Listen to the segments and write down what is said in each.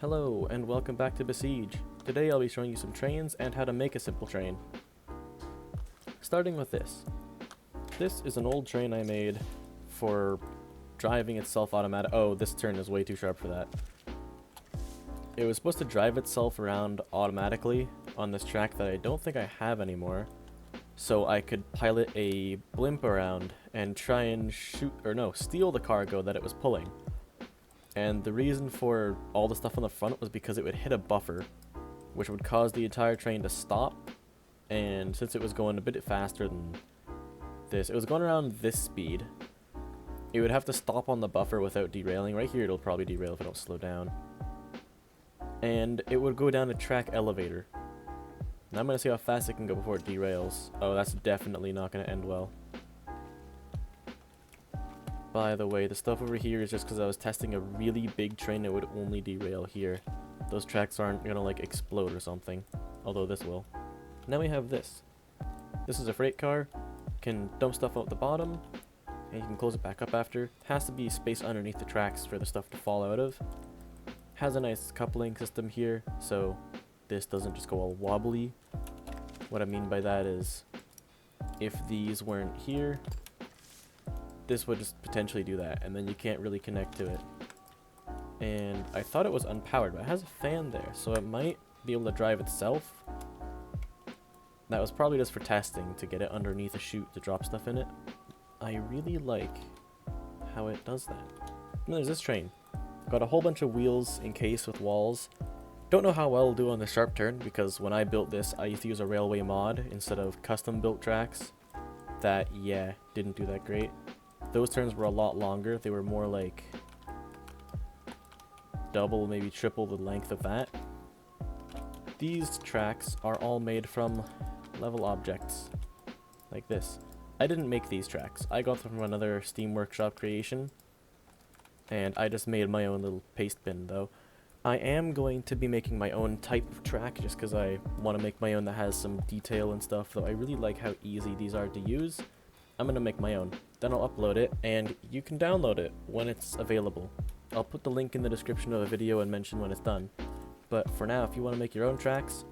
Hello and welcome back to Besiege. Today I'll be showing you some trains and how to make a simple train. Starting with this. This is an old train I made for driving itself automatic. Oh, this turn is way too sharp for that. It was supposed to drive itself around automatically on this track that I don't think I have anymore. So I could pilot a blimp around and try and steal the cargo that it was pulling. And the reason for all the stuff on the front was because it would hit a buffer, which would cause the entire train to stop. And since it was going a bit faster than this, it was going around this speed, it would have to stop on the buffer without derailing. Right here it'll probably derail if I don't slow down. And it would go down a track elevator. Now I'm going to see how fast it can go before it derails. Oh, that's definitely not going to end well. By the way, the stuff over here is just because I was testing a really big train that would only derail here. Those tracks aren't going to like explode or something, although this will. Now we have this. This is a freight car. Can dump stuff out the bottom, and you can close it back up after. Has to be space underneath the tracks for the stuff to fall out of. Has a nice coupling system here, so this doesn't just go all wobbly. What I mean by that is, if these weren't here, this would just potentially do that, and then you can't really connect to it. And I thought it was unpowered, but it has a fan there, so it might be able to drive itself. That was probably just for testing, to get it underneath a chute to drop stuff in it. I really like how it does that. And there's this train. Got a whole bunch of wheels encased with walls. Don't know how well it'll do on the sharp turn, because when I built this, I used to use a railway mod instead of custom built tracks. That, yeah, didn't do that great. Those turns were a lot longer. They were more like double, maybe triple the length of that. These tracks are all made from level objects, like this. I didn't make these tracks. I got them from another Steam Workshop creation, and I just made my own little paste bin though. I am going to be making my own type of track just because I want to make my own that has some detail and stuff, though I really like how easy these are to use. I'm going to make my own. Then I'll upload it, and you can download it when it's available. I'll put the link in the description of the video and mention when it's done. But for now, if you want to make your own tracks,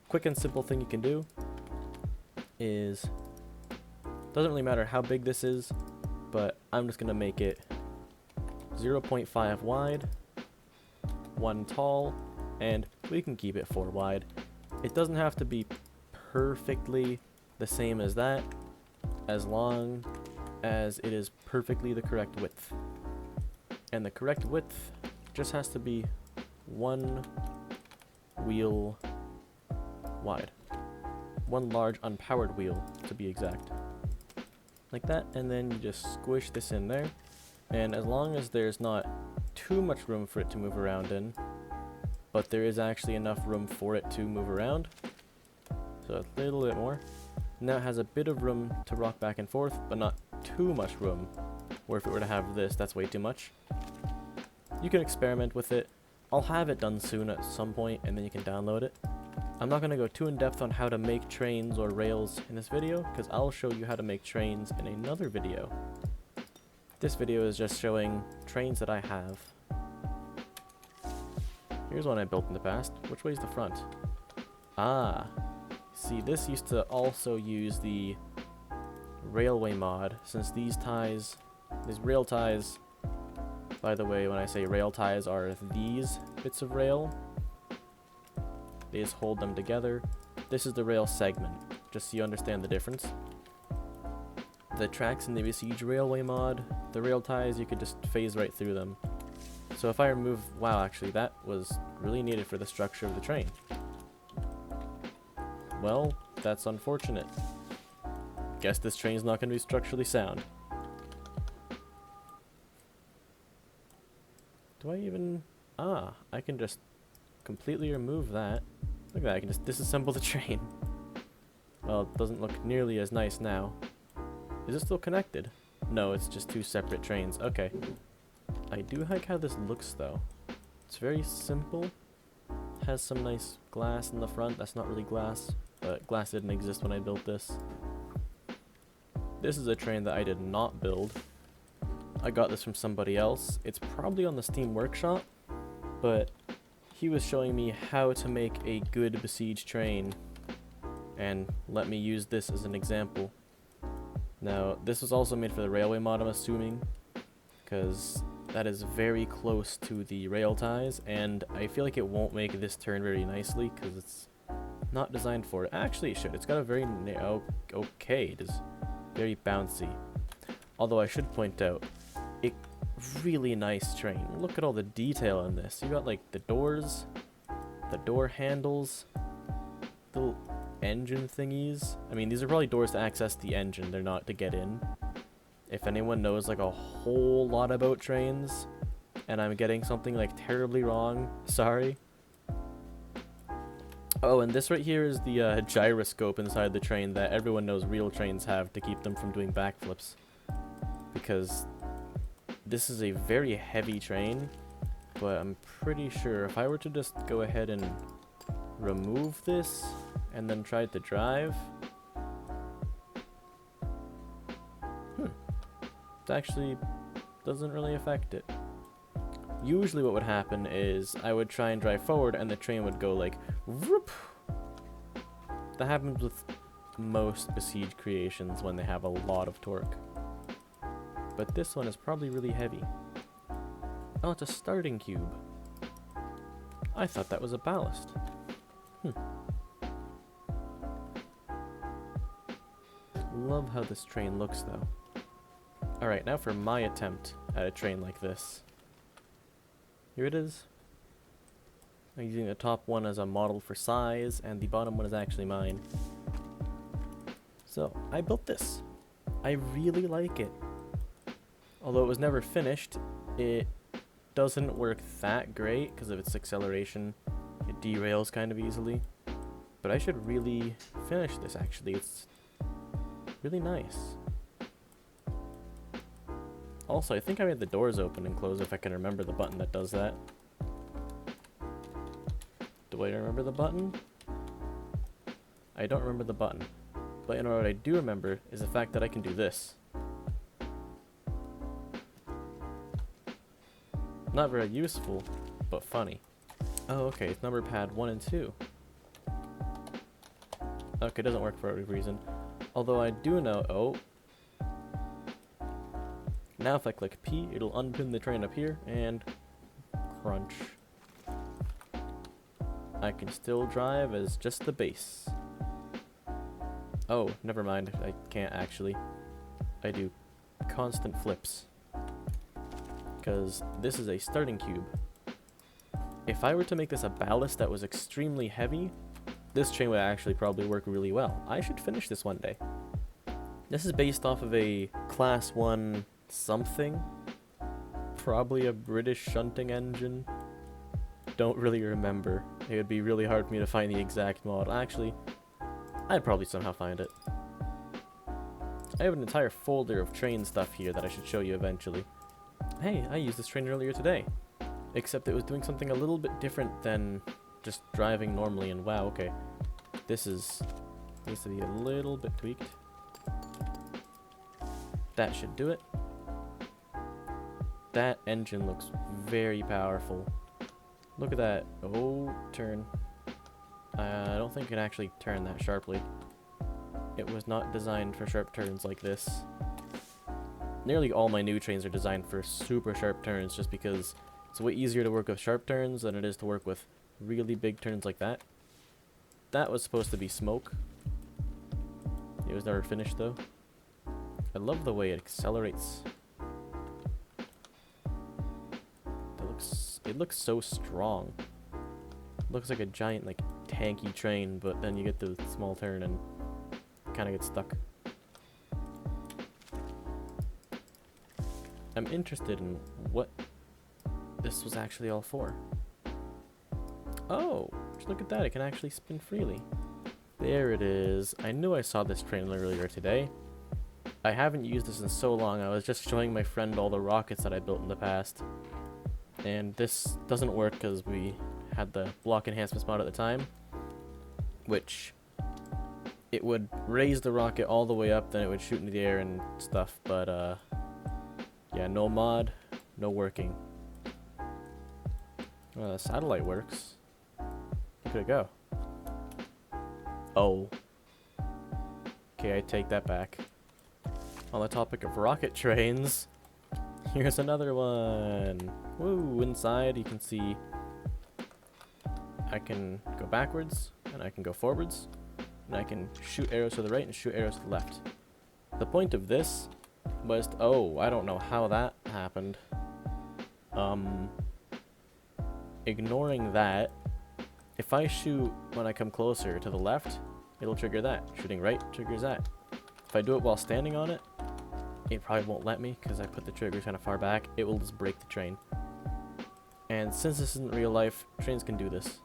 quick and simple thing you can do is, doesn't really matter how big this is, but I'm just going to make it 0.5 wide, 1 tall, and we can keep it 4 wide. It doesn't have to be perfectly the same as that, as long as it is perfectly the correct width. And the correct width just has to be 1 wheel wide. 1 large unpowered wheel, to be exact. Like that, and then you just squish this in there. And as long as there's not too much room for it to move around in, but there is actually enough room for it to move around, so a little bit more. Now it has a bit of room to rock back and forth, but not too much room, where if it were to have this, that's way too much. You can experiment with it. I'll have it done soon at some point, and then you can download it. I'm not going to go too in depth on how to make trains or rails in this video, because I'll show you how to make trains in another video. This video is just showing trains that I have. Here's one I built in the past. Which way is the front? Ah. See, this used to also use the railway mod, since these rail ties, by the way, when I say rail ties, are these bits of rail. They just hold them together. This is the rail segment, just so you understand the difference. The tracks in the Besiege railway mod, the rail ties, you could just phase right through them. So if I remove, wow, actually that was really needed for the structure of the train. Well, that's unfortunate. Guess this train's not going to be structurally sound. Do I even... Ah, I can just completely remove that. Look at that, I can just disassemble the train. Well, it doesn't look nearly as nice now. Is it still connected? No, it's just 2 separate trains. Okay. I do like how this looks, though. It's very simple. Has some nice glass in the front. That's not really glass, but glass didn't exist when I built this. This is a train that I did not build. I got this from somebody else. It's probably on the Steam Workshop, but he was showing me how to make a good besiege train, and let me use this as an example. Now, this was also made for the railway mod, I'm assuming, because that is very close to the rail ties, and I feel like it won't make this turn very nicely, because it's not designed for it. Actually, it should. It's got a very okay, it is very bouncy. Although I should point out, a really nice train. Look at all the detail in this. You got like the doors, the door handles, the engine thingies. I mean, these are probably doors to access the engine, they're not to get in. If anyone knows like a whole lot about trains and I'm getting something like terribly wrong, sorry. Oh, and this right here is the gyroscope inside the train that everyone knows real trains have to keep them from doing backflips. Because this is a very heavy train, but I'm pretty sure if I were to just go ahead and remove this and then try to drive, it actually doesn't really affect it. Usually what would happen is I would try and drive forward and the train would go like whoop. That happens with most Besiege creations when they have a lot of torque. But this one is probably really heavy. Oh, it's a starting cube. I thought that was a ballast. Love how this train looks though. Alright, now for my attempt at a train like this. Here it is. I'm using the top one as a model for size, and the bottom one is actually mine. So, I built this. I really like it. Although it was never finished, it doesn't work that great because of its acceleration. It derails kind of easily. But I should really finish this actually. It's really nice. Also, I think I made the doors open and close if I can remember the button that does that. Do I remember the button? I don't remember the button. But you know what I do remember is the fact that I can do this. Not very useful, but funny. Oh, okay, it's number pad 1 and 2. Okay, it doesn't work for every reason. Although I do know, oh. Now if I click P, it'll unpin the train up here, and crunch. I can still drive as just the base. Oh, never mind, I can't actually. I do constant flips. Because this is a starting cube. If I were to make this a ballast that was extremely heavy, this train would actually probably work really well. I should finish this one day. This is based off of a class 1 something. Probably a British shunting engine. Don't really remember. It would be really hard for me to find the exact mod. Actually, I'd probably somehow find it. I have an entire folder of train stuff here that I should show you eventually. Hey, I used this train earlier today. Except it was doing something a little bit different than just driving normally, and wow, okay. This needs to be a little bit tweaked. That should do it. That engine looks very powerful. Look at that. Oh, turn. I don't think it can actually turn that sharply. It was not designed for sharp turns like this. Nearly all my new trains are designed for super sharp turns just because it's way easier to work with sharp turns than it is to work with really big turns like that. That was supposed to be smoke. It was never finished though. I love the way it accelerates. It looks so strong. It looks like a giant like tanky train, but then you get the small turn and kind of get stuck. I'm interested in what this was actually all for. Oh, look at that, it can actually spin freely. There it is. I knew I saw this train earlier today. I haven't used this in so long, I was just showing my friend all the rockets that I built in the past. And this doesn't work because we had the block enhancements mod at the time, which it would raise the rocket all the way up, then it would shoot into the air and stuff, but yeah, no mod, no working. The satellite works. Look at it go. Oh. Okay, I take that back. On the topic of rocket trains, here's another one. Woo! Inside you can see I can go backwards, and I can go forwards, and I can shoot arrows to the right and shoot arrows to the left. The point of this was to, oh, I don't know how that happened. Ignoring that, if I shoot when I come closer to the left, it'll trigger that. Shooting right triggers that. If I do it while standing on it, it probably won't let me because I put the trigger kind of far back. It will just break the train. And since this isn't real life, trains can do this.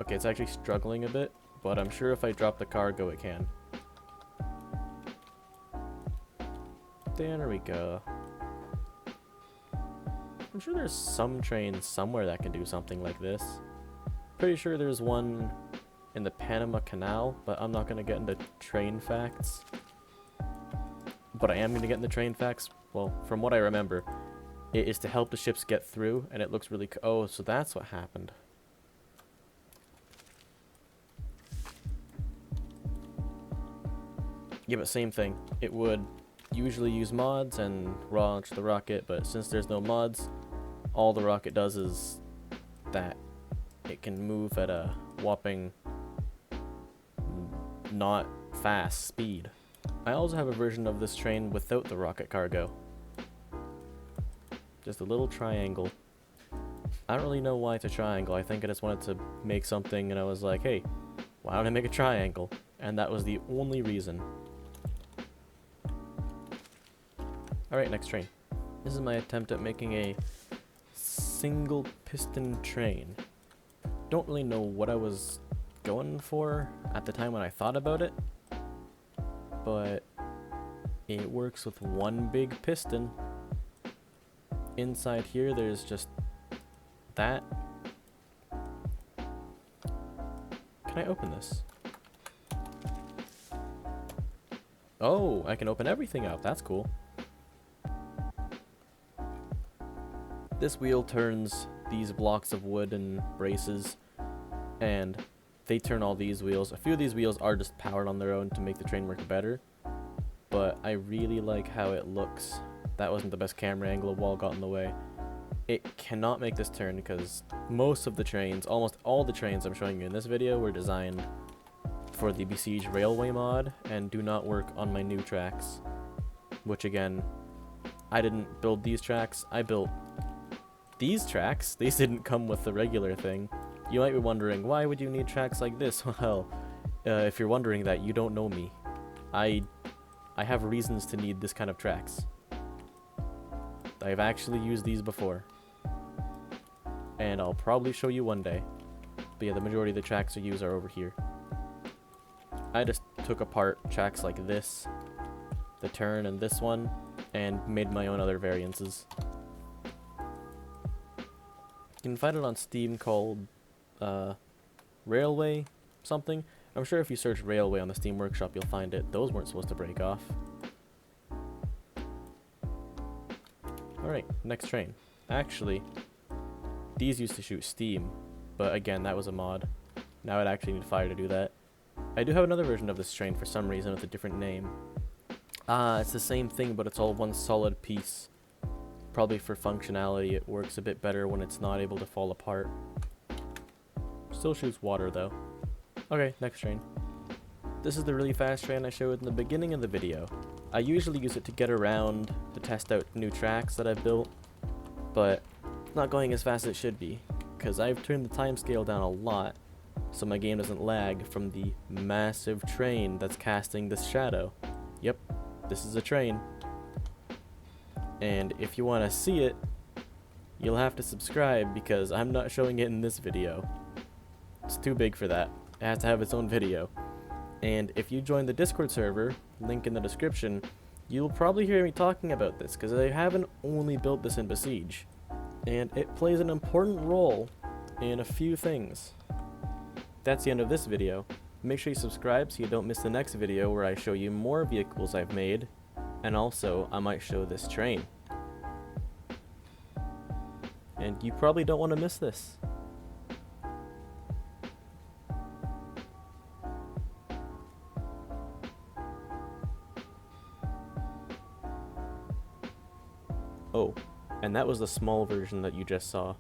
Okay, it's actually struggling a bit, but I'm sure if I drop the cargo, it can. There we go. I'm sure there's some trains somewhere that can do something like this. Pretty sure there's one in the Panama Canal, but I'm not going to get into train facts. But I am going to get into train facts. Well, from what I remember, it is to help the ships get through, and it looks really oh, so that's what happened. Yeah, but same thing. It would usually use mods and launch the rocket, but since there's no mods, all the rocket does is that it can move at a whopping not fast speed. I also have a version of this train without the rocket cargo. Just a little triangle. I don't really know why it's a triangle. I think I just wanted to make something and I was like, hey, why don't I make a triangle? And that was the only reason. Alright, next train. This is my attempt at making a single piston train. Don't really know what I was going for at the time when I thought about it, but it works with one big piston. Inside here there's just that. Can I open this? Oh, I can open everything up. That's cool. This wheel turns these blocks of wood and braces, and they turn all these wheels. A few of these wheels are just powered on their own to make the train work better, but I really like how it looks. That wasn't the best camera angle, a wall got in the way. It cannot make this turn because most of the trains, almost all the trains I'm showing you in this video were designed for the Besiege Railway mod and do not work on my new tracks. Which again, I didn't build these tracks, I built these tracks. These didn't come with the regular thing. You might be wondering, why would you need tracks like this? Well, if you're wondering that, you don't know me. I have reasons to need this kind of tracks. I've actually used these before. And I'll probably show you one day. But yeah, the majority of the tracks I use are over here. I just took apart tracks like this, the turn, and this one, and made my own other variances. You can find it on Steam called Railway something. I'm sure if you search Railway on the Steam Workshop you'll find it. Those weren't supposed to break off. Alright, next train. Actually, these used to shoot steam, but again, that was a mod. Now I'd actually need fire to do that. I do have another version of this train for some reason with a different name. It's the same thing, but it's all one solid piece. Probably for functionality, it works a bit better when it's not able to fall apart. Still shoots water though. Okay, next train. This is the really fast train I showed in the beginning of the video. I usually use it to get around, to test out new tracks that I've built, but it's not going as fast as it should be, because I've turned the timescale down a lot, so my game doesn't lag from the massive train that's casting this shadow. Yep, this is a train. And if you want to see it, you'll have to subscribe because I'm not showing it in this video. It's too big for that. It has to have its own video. And if you join the Discord server, link in the description, you'll probably hear me talking about this because I haven't only built this in Besiege. And it plays an important role in a few things. That's the end of this video. Make sure you subscribe so you don't miss the next video where I show you more vehicles I've made. And also, I might show this train. and you probably don't want to miss this. Oh, and that was the small version that you just saw.